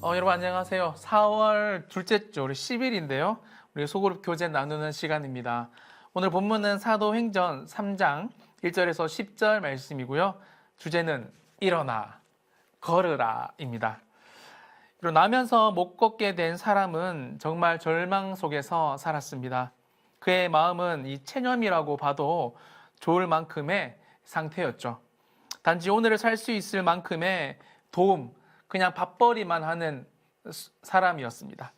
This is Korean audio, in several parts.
여러분 안녕하세요. 4월 둘째 주 우리 10일인데요. 우리 소그룹 교제 나누는 시간입니다. 오늘 본문은 사도행전 3장 1절에서 10절 말씀이고요. 주제는 일어나 걸으라입니다. 나면서 못 걷게 된 사람은 정말 절망 속에서 살았습니다. 그의 마음은 이 체념이라고 봐도 좋을 만큼의 상태였죠. 단지 오늘을 살 수 있을 만큼의 도움, 그냥 밥벌이만 하는 사람이었습니다.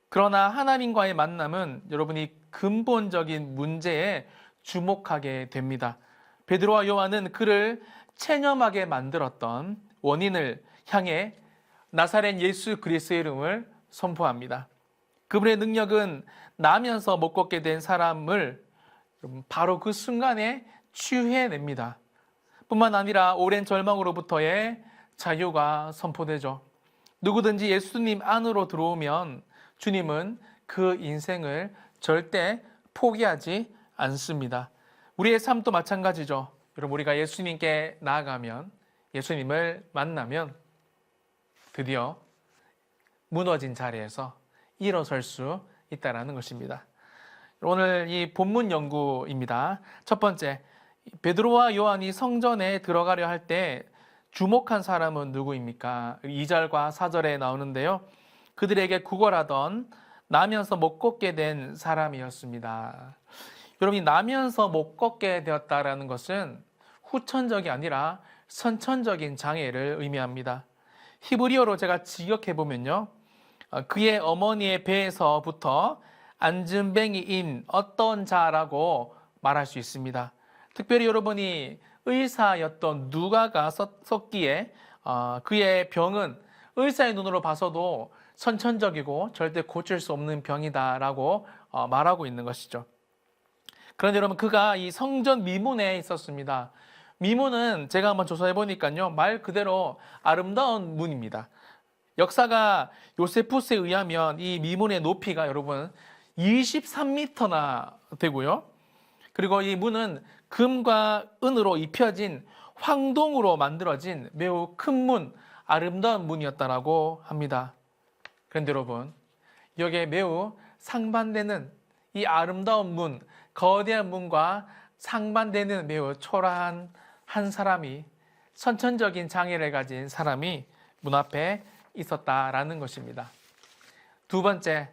그러나 하나님과의 만남은 여러분이 근본적인 문제에 주목하게 됩니다. 베드로와 요한은 그를 체념하게 만들었던 원인을 향해 나사렛 예수 그리스도의 이름을 선포합니다. 그분의 능력은 나면서 못 걷게 된 사람을 바로 그 순간에 치유해냅니다. 뿐만 아니라 오랜 절망으로부터의 자유가 선포되죠. 누구든지 예수님 안으로 들어오면 주님은 그 인생을 절대 포기하지 않습니다. 우리의 삶도 마찬가지죠. 여러분, 우리가 예수님께 나아가면, 예수님을 만나면 드디어 무너진 자리에서 일어설 수 있다는 것입니다. 오늘 이 본문 연구입니다. 첫 번째, 베드로와 요한이 성전에 들어가려 할 때 주목한 사람은 누구입니까? 2절과 4절에 나오는데요. 그들에게 구걸하던 나면서 못 걷게 된 사람이었습니다. 여러분이 나면서 못 걷게 되었다는 것은 후천적이 아니라 선천적인 장애를 의미합니다. 히브리어로 제가 직역해 보면요, 그의 어머니의 배에서부터 안진뱅이인 어떤 자라고 말할 수 있습니다. 특별히 여러분이 의사였던 누가가 썼기에 그의 병은 의사의 눈으로 봐서도 선천적이고 절대 고칠 수 없는 병이다라고 말하고 있는 것이죠. 그런데 여러분, 그가 이 성전 미문에 있었습니다. 미문은 제가 한번 조사해 보니까요, 말 그대로 아름다운 문입니다. 역사가 요세푸스에 의하면 이 미문의 높이가 여러분 23m나 되고요. 그리고 이 문은 금과 은으로 입혀진 황동으로 만들어진 매우 큰 문, 아름다운 문이었다라고 합니다. 그런데 여러분, 여기에 매우 상반되는 이 아름다운 문, 거대한 문과 상반되는 매우 초라한 한 사람이, 선천적인 장애를 가진 사람이 문 앞에 있었다라는 것입니다. 두 번째,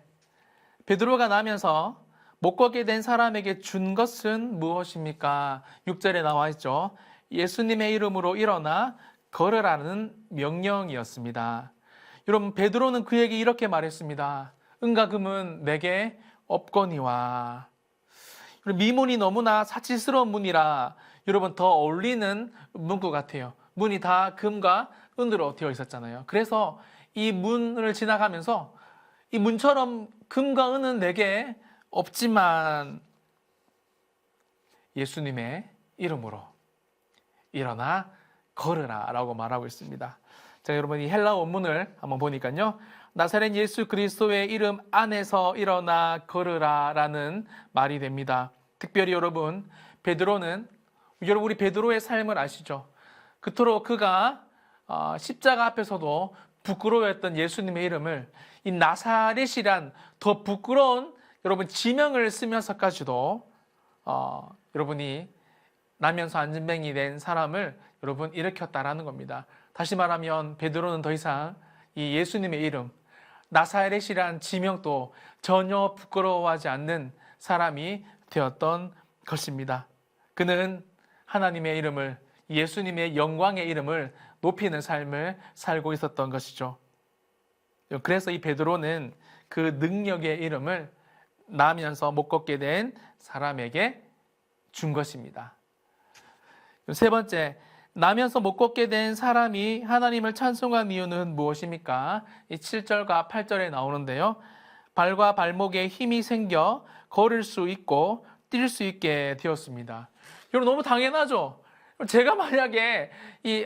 베드로가 나면서 못 걷게 된 사람에게 준 것은 무엇입니까? 6절에 나와 있죠. 예수님의 이름으로 일어나 걸으라는 명령이었습니다. 여러분, 베드로는 그에게 이렇게 말했습니다. 은과 금은 내게 없거니와. 미문이 너무나 사치스러운 문이라 여러분 더 어울리는 문구 같아요. 문이 다 금과 은으로 되어 있었잖아요. 그래서 이 문을 지나가면서 이 문처럼 금과 은은 내게 없지만 예수님의 이름으로 일어나 걸으라 라고 말하고 있습니다. 자, 여러분, 이 헬라 원문을 한번 보니까요, 나사렛 예수 그리스도의 이름 안에서 일어나 걸으라 라는 말이 됩니다. 특별히 여러분, 베드로는, 여러분 우리 베드로의 삶을 아시죠? 그토록 그가 십자가 앞에서도 부끄러워했던 예수님의 이름을 이 나사렛이란 더 부끄러운 여러분 지명을 쓰면서까지도 여러분이 나면서 안진뱅이 된 사람을 여러분 일으켰다라는 겁니다. 다시 말하면 베드로는 더 이상 이 예수님의 이름, 나사렛이란 지명도 전혀 부끄러워하지 않는 사람이 되었던 것입니다. 그는 하나님의 이름을, 예수님의 영광의 이름을 높이는 삶을 살고 있었던 것이죠. 그래서 이 베드로는 그 능력의 이름을 나면서 못 걷게 된 사람에게 준 것입니다. 세 번째, 나면서 못 걷게 된 사람이 하나님을 찬송한 이유는 무엇입니까? 이 7절과 8절에 나오는데요. 발과 발목에 힘이 생겨 걸을 수 있고 뛸 수 있게 되었습니다. 여러분, 너무 당연하죠? 제가 만약에 이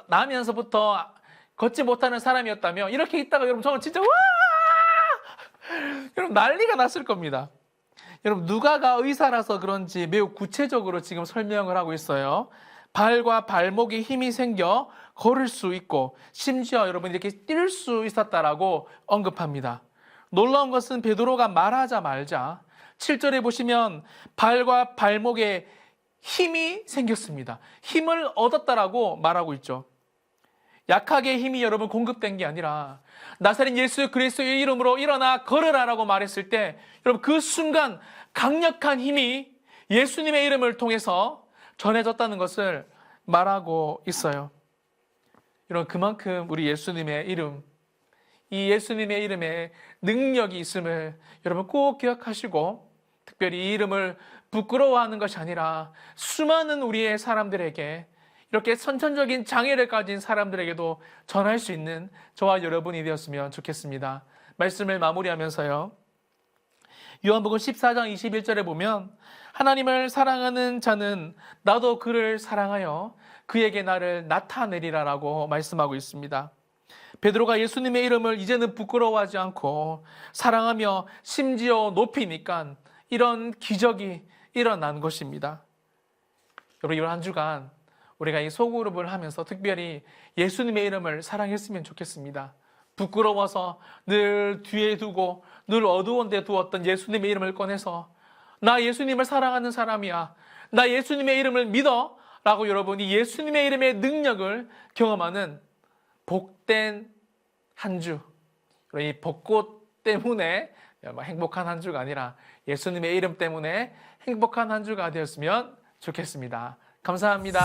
나면서부터 걷지 못하는 사람이었다면 이렇게 있다가 여러분 저는 진짜 와! 여러분 난리가 났을 겁니다. 여러분 누가가 의사라서 그런지 매우 구체적으로 지금 설명을 하고 있어요. 발과 발목에 힘이 생겨 걸을 수 있고 심지어 여러분 이렇게 뛸 수 있었다라고 언급합니다. 놀라운 것은 베드로가 말하자 말자 7절에 보시면 발과 발목에 힘이 생겼습니다. 힘을 얻었다라고 말하고 있죠. 약하게 힘이 여러분 공급된 게 아니라 나사렛 예수 그리스도의 이름으로 일어나 걸으라라고 말했을 때 여러분 그 순간 강력한 힘이 예수님의 이름을 통해서 전해졌다는 것을 말하고 있어요. 여러분 그만큼 우리 예수님의 이름, 이 예수님의 이름에 능력이 있음을 여러분 꼭 기억하시고 특별히 이 이름을 부끄러워하는 것이 아니라 수많은 우리의 사람들에게 이렇게 선천적인 장애를 가진 사람들에게도 전할 수 있는 저와 여러분이 되었으면 좋겠습니다. 말씀을 마무리하면서요. 요한복음 14장 21절에 보면 하나님을 사랑하는 자는 나도 그를 사랑하여 그에게 나를 나타내리라라고 말씀하고 있습니다. 베드로가 예수님의 이름을 이제는 부끄러워하지 않고 사랑하며 심지어 높이니까 이런 기적이 일어난 것입니다. 여러분 이번 한 주간 우리가 이 소그룹을 하면서 특별히 예수님의 이름을 사랑했으면 좋겠습니다. 부끄러워서 늘 뒤에 두고 늘 어두운 데 두었던 예수님의 이름을 꺼내서 나 예수님을 사랑하는 사람이야, 나 예수님의 이름을 믿어 라고 여러분이 예수님의 이름의 능력을 경험하는 복된 한 주, 이 벚꽃 때문에 행복한 한 주가 아니라 예수님의 이름 때문에 행복한 한 주가 되었으면 좋겠습니다. 감사합니다.